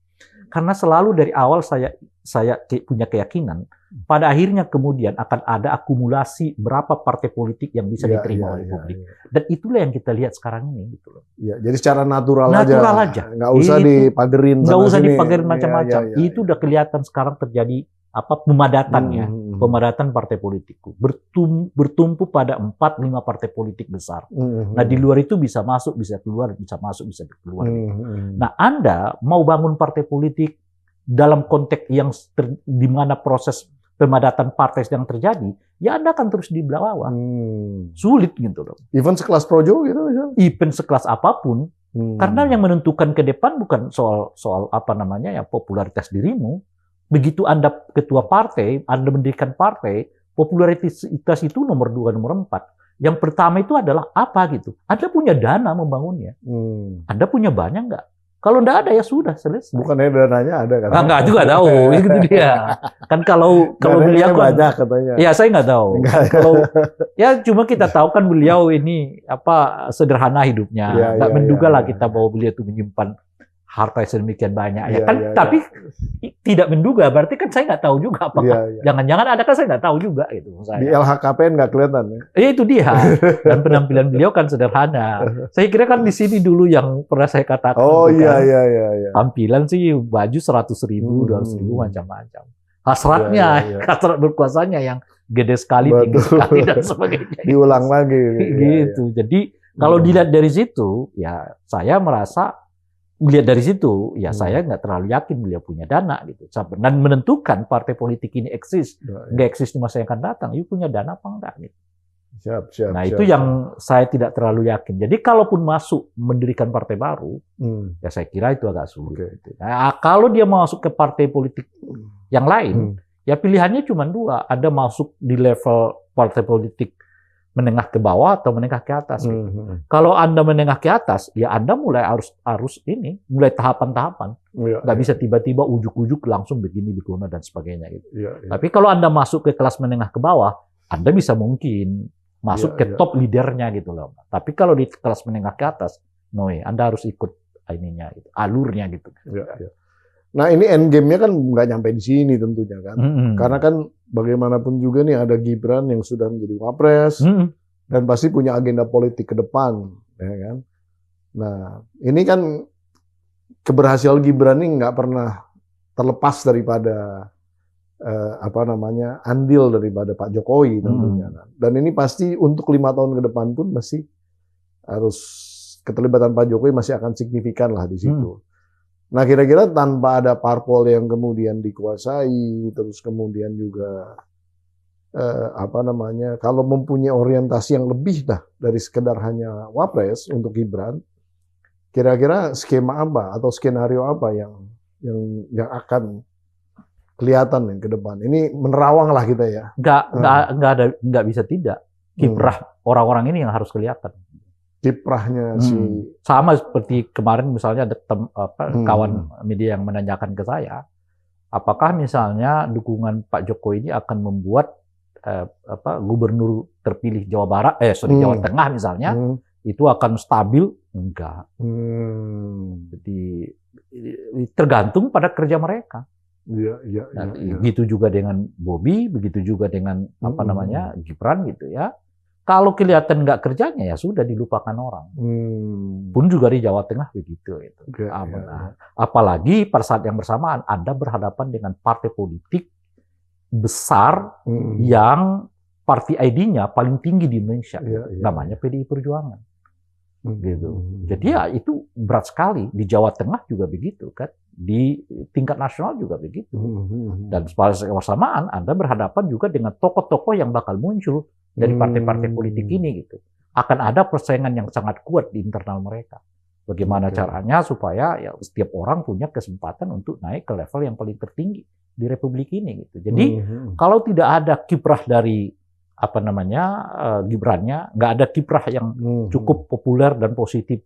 [SPEAKER 1] Karena selalu dari awal saya punya keyakinan pada akhirnya kemudian akan ada akumulasi berapa partai politik yang bisa diterima oleh publik. Dan itulah yang kita lihat sekarang ini gitu loh. Ya,
[SPEAKER 2] jadi secara natural aja. Nggak usah dipagerin.
[SPEAKER 1] Nggak usah dipagerin macam-macam. Itu udah kelihatan sekarang terjadi pemadatannya. Pemadatan partai politik. Bertumpu pada 4-5 partai politik besar. Nah di luar itu bisa masuk, bisa keluar, bisa masuk, bisa keluar. Nah Anda mau bangun partai politik dalam konteks yang di mana proses pemadatan partai yang terjadi, ya Anda akan terus di bawah. Sulit gitu loh.
[SPEAKER 2] Event sekelas projo gitu misalnya?
[SPEAKER 1] Event sekelas apapun, karena yang menentukan ke depan bukan soal popularitas dirimu. Begitu Anda ketua partai, Anda mendirikan partai, popularitas itu nomor 2, nomor 4. Yang pertama itu adalah apa gitu? Anda punya dana membangunnya. Anda punya banyak nggak? Kalau nggak ada ya sudah selesai.
[SPEAKER 2] Bukannya dananya ada kan?
[SPEAKER 1] Nggak juga tahu, itu dia. Kan kalau beliau kan
[SPEAKER 2] banyak katanya.
[SPEAKER 1] Ya saya nggak tahu. Kalau ya cuma kita tahu kan beliau ini sederhana hidupnya. Nggak menduga lah kita bahwa beliau itu menyimpan harta sedemikian banyak tapi tidak menduga berarti kan saya nggak tahu juga apakah jangan-jangan ada kan saya nggak tahu juga gitu saya.
[SPEAKER 2] Di LHKPN nggak kelihatan ya?
[SPEAKER 1] Itu dia. Dan penampilan beliau kan sederhana. Saya kira kan di sini dulu yang pernah saya katakan.
[SPEAKER 2] Iya.
[SPEAKER 1] Tampilan sih baju 100.000, 200.000 macam-macam. Hasratnya, hasrat berkuasanya yang gede sekali, tinggi sekali dan sebagainya.
[SPEAKER 2] Diulang lagi.
[SPEAKER 1] Gitu. Jadi kalau dilihat dari situ, ya saya merasa melihat dari situ, ya saya nggak terlalu yakin beliau punya dana gitu. Dan menentukan partai politik ini eksis, nggak eksis di masa yang akan datang, itu punya dana apa enggak gitu. Nah itu yang saya tidak terlalu yakin. Jadi kalaupun masuk mendirikan partai baru, ya saya kira itu agak sulit. Gitu. Nah, kalau dia masuk ke partai politik yang lain, ya pilihannya cuma 2. Ada masuk di level partai politik menengah ke bawah atau menengah ke atas. Gitu. Kalau Anda menengah ke atas, ya Anda mulai harus mulai tahapan-tahapan. Nggak bisa tiba-tiba ujuk-ujuk langsung begini dan sebagainya gitu. Tapi kalau Anda masuk ke kelas menengah ke bawah, Anda bisa mungkin masuk ke top leadernya gitu loh. Tapi kalau di kelas menengah ke atas, Anda harus ikut alurnya gitu.
[SPEAKER 2] Nah ini endgame-nya kan nggak nyampe di sini tentunya kan. Karena kan bagaimanapun juga nih ada Gibran yang sudah menjadi wapres dan pasti punya agenda politik ke depan, ya kan. Nah ini kan keberhasilan Gibran ini nggak pernah terlepas daripada andil daripada Pak Jokowi tentunya. Dan ini pasti untuk 5 tahun ke depan pun masih harus keterlibatan Pak Jokowi masih akan signifikan lah di situ. Nah, kira-kira tanpa ada parpol yang kemudian dikuasai, terus kemudian juga kalau mempunyai orientasi yang lebih dari sekedar hanya wapres untuk Gibran, kira-kira skema apa atau skenario apa yang akan kelihatan nih ke depan? Ini menerawang lah kita ya.
[SPEAKER 1] Nggak bisa tidak. Kiprah orang-orang ini yang harus kelihatan.
[SPEAKER 2] Kiprahnya
[SPEAKER 1] sama seperti kemarin misalnya ada kawan media yang menanyakan ke saya, apakah misalnya dukungan Pak Jokowi ini akan membuat gubernur terpilih Jawa Tengah misalnya itu akan stabil? Enggak. Jadi tergantung pada kerja mereka. Begitu juga dengan Bobi, begitu juga dengan Gibran gitu ya. Kalau kelihatan nggak kerjanya ya sudah dilupakan orang. Pun juga di Jawa Tengah begitu. Apalagi pada saat yang bersamaan Anda berhadapan dengan partai politik besar yang party ID-nya paling tinggi di Indonesia, namanya PDI Perjuangan. Gitu. Jadi ya itu berat sekali. Di Jawa Tengah juga begitu kan, di tingkat nasional juga begitu. Dan pada saat yang bersamaan Anda berhadapan juga dengan tokoh-tokoh yang bakal muncul dari partai-partai politik ini gitu. Akan ada persaingan yang sangat kuat di internal mereka. Bagaimana caranya supaya ya setiap orang punya kesempatan untuk naik ke level yang paling tertinggi di Republik ini gitu. Jadi kalau tidak ada kiprah dari Gibrannya, nggak ada kiprah yang cukup populer dan positif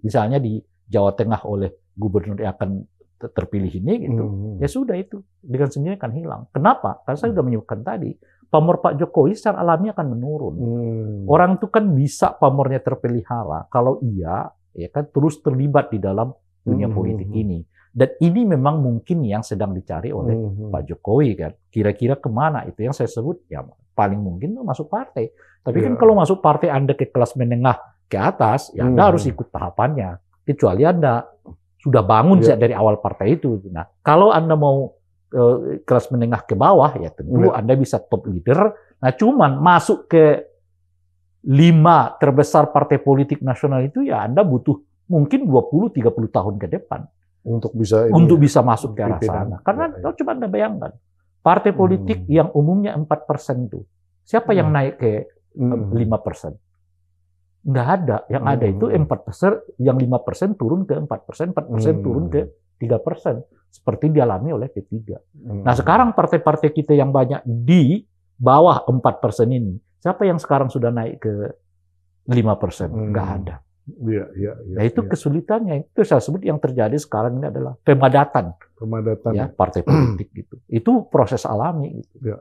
[SPEAKER 1] misalnya di Jawa Tengah oleh gubernur yang akan terpilih ini gitu, ya sudah itu dengan sendirinya akan hilang. Kenapa? Karena saya sudah menyebutkan tadi, pamor Pak Jokowi secara alami akan menurun. Orang itu kan bisa pamornya terpelihara kalau ya kan terus terlibat di dalam dunia politik ini. Dan ini memang mungkin yang sedang dicari oleh Pak Jokowi kan. Kira-kira kemana itu yang saya sebut ya paling mungkin masuk partai. Tapi kan kalau masuk partai Anda ke kelas menengah ke atas, ya Anda harus ikut tahapannya. Kecuali Anda sudah bangun sejak dari awal partai itu. Nah, kalau Anda mau kelas menengah ke bawah, ya tentu Anda bisa top leader. Nah, cuman masuk ke 5 terbesar partai politik nasional itu ya Anda butuh mungkin 20-30 tahun ke depan. Untuk bisa masuk ke arah sana. Karena coba Anda bayangkan, partai politik yang umumnya 4% itu, siapa yang naik ke 5%? Nggak ada. Yang ada itu 4%, yang 5% turun ke 4%, 4% turun ke 3%. Seperti dialami oleh P3. Nah sekarang partai-partai kita yang banyak di bawah 4% ini, siapa yang sekarang sudah naik ke 5%? Nggak ada. Nah itu kesulitannya. Itu saya sebut yang terjadi sekarang ini adalah pemadatan ya, partai politik gitu. Itu proses alami gitu.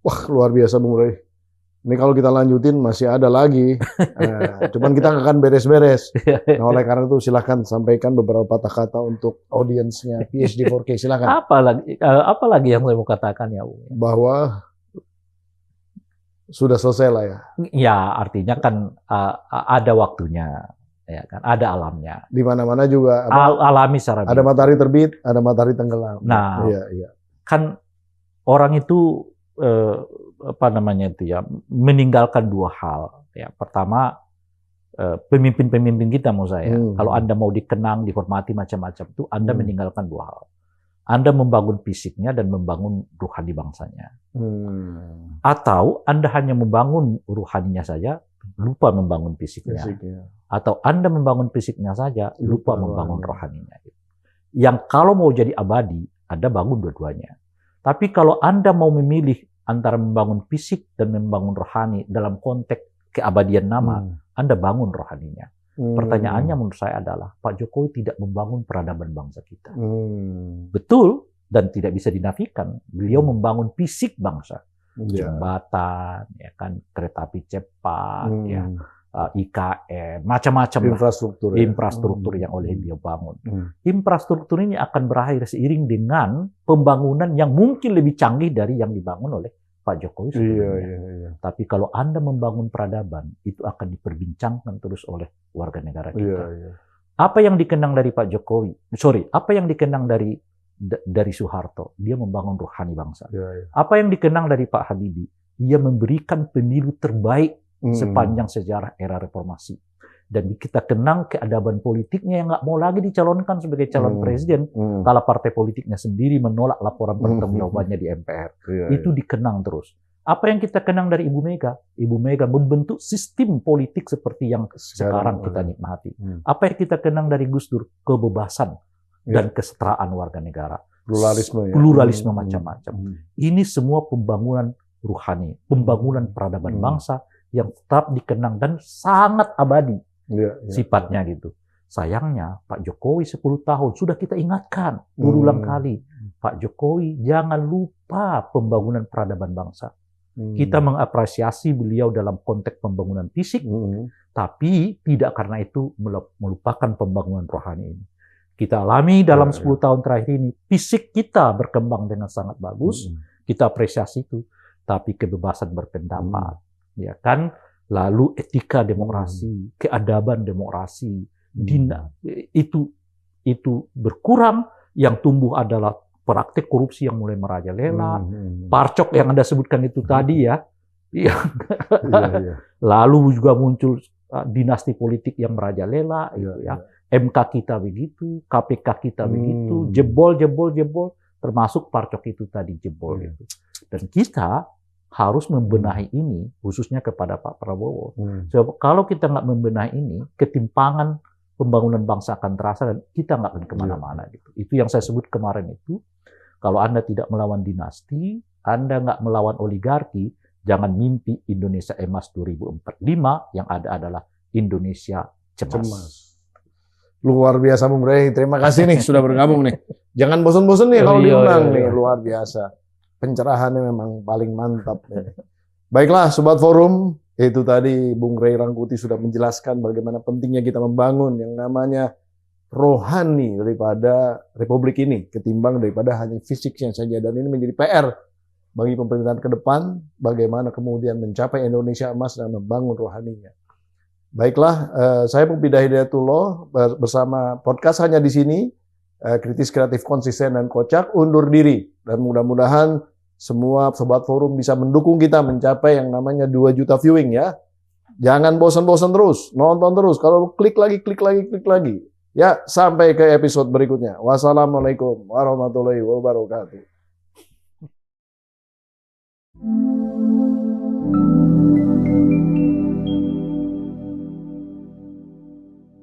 [SPEAKER 2] Wah luar biasa Bung Rey. Ini kalau kita lanjutin masih ada lagi. Cuman kita nggak akan beres-beres. Nah, oleh karena itu silakan sampaikan beberapa patah kata untuk audiensnya PhD 4K. Silakan.
[SPEAKER 1] Apa lagi yang saya mau katakan ya, Bung?
[SPEAKER 2] Bahwa sudah selesai lah ya.
[SPEAKER 1] Ya, artinya kan ada waktunya, ya kan, ada alamnya.
[SPEAKER 2] Di mana-mana juga
[SPEAKER 1] alami secara
[SPEAKER 2] ada matahari terbit, ada matahari tenggelam.
[SPEAKER 1] Nah, kan orang itu meninggalkan 2 hal. Ya, pertama pemimpin-pemimpin kita mau saya. Kalau Anda mau dikenang, dihormati macam-macam itu, Anda meninggalkan 2 hal. Anda membangun fisiknya dan membangun rohani bangsanya. Atau Anda hanya membangun rohaninya saja, lupa membangun fisiknya. Atau Anda membangun fisiknya saja, lupa membangun rohaninya. Yang kalau mau jadi abadi, Anda bangun dua-duanya. Tapi kalau Anda mau memilih antara membangun fisik dan membangun rohani dalam konteks keabadian nama, Anda bangun rohaninya. Pertanyaannya menurut saya adalah Pak Jokowi tidak membangun peradaban bangsa kita. Betul, dan tidak bisa dinafikan. Beliau membangun fisik bangsa, jembatan, ya kan, kereta api cepat, ya, IKN, macam-macam infrastruktur yang oleh beliau bangun. Infrastruktur ini akan berakhir seiring dengan pembangunan yang mungkin lebih canggih dari yang dibangun oleh Pak Jokowi sebelumnya. Tapi kalau Anda membangun peradaban, itu akan diperbincangkan terus oleh warga negara kita. Apa yang dikenang dari Pak Jokowi? Apa yang dikenang dari Soeharto? Dia membangun rohani bangsa. Apa yang dikenang dari Pak Habibie? Dia memberikan pemilu terbaik sepanjang sejarah era reformasi. Dan kita kenang keadaban politiknya yang nggak mau lagi dicalonkan sebagai calon presiden kalau partai politiknya sendiri menolak laporan pertanggungjawabannya di MPR. Itu dikenang terus. Apa yang kita kenang dari Ibu Mega? Ibu Mega membentuk sistem politik seperti yang sekarang kita nikmati. Apa yang kita kenang dari Gus Dur? Kebebasan dan kesetaraan warga negara. Pluralisme macam-macam. Ini semua pembangunan ruhani, pembangunan peradaban bangsa yang tetap dikenang dan sangat abadi sifatnya gitu. Sayangnya Pak Jokowi 10 tahun sudah kita ingatkan berulang kali. Pak Jokowi jangan lupa pembangunan peradaban bangsa. Kita mengapresiasi beliau dalam konteks pembangunan fisik, tapi tidak karena itu melupakan pembangunan rohani ini. Kita alami dalam 10 tahun terakhir ini, fisik kita berkembang dengan sangat bagus, kita apresiasi itu, tapi kebebasan berpendapat, ya kan? Lalu etika demokrasi, keadaban demokrasi, itu berkurang. Yang tumbuh adalah praktik korupsi yang mulai merajalela, parcok yang Anda sebutkan itu tadi ya. Lalu juga muncul dinasti politik yang merajalela, ya. MK kita begitu, KPK kita begitu, jebol, termasuk parcok itu tadi jebol gitu. Dan kita harus membenahi ini, khususnya kepada Pak Prabowo. So, kalau kita nggak membenahi ini, ketimpangan pembangunan bangsa akan terasa dan kita nggak akan kemana-mana. Gitu. Itu yang saya sebut kemarin itu. Kalau Anda tidak melawan dinasti, Anda nggak melawan oligarki, jangan mimpi Indonesia emas 2045, yang ada adalah Indonesia cemas.
[SPEAKER 2] Luar biasa Bung Rey, terima kasih nih sudah bergabung nih. Jangan bosan-bosan nih kalau diundang nih, luar biasa. Pencerahannya memang paling mantap. Baiklah Sobat Forum, itu tadi Bung Rey Rangkuti sudah menjelaskan bagaimana pentingnya kita membangun yang namanya rohani daripada republik ini, ketimbang daripada hanya fisiknya saja. Dan ini menjadi PR bagi pemerintahan ke depan, bagaimana kemudian mencapai Indonesia emas dan membangun rohaninya. Baiklah, saya Pupida Hidayatullah bersama podcast Hanya di Sini, kritis, kreatif, konsisten, dan kocak, undur diri. Dan mudah-mudahan semua Sobat Forum bisa mendukung kita mencapai yang namanya 2 juta viewing ya. Jangan bosan-bosan terus, nonton terus. Kalau klik lagi. Ya, sampai ke episode berikutnya. Wassalamualaikum warahmatullahi wabarakatuh.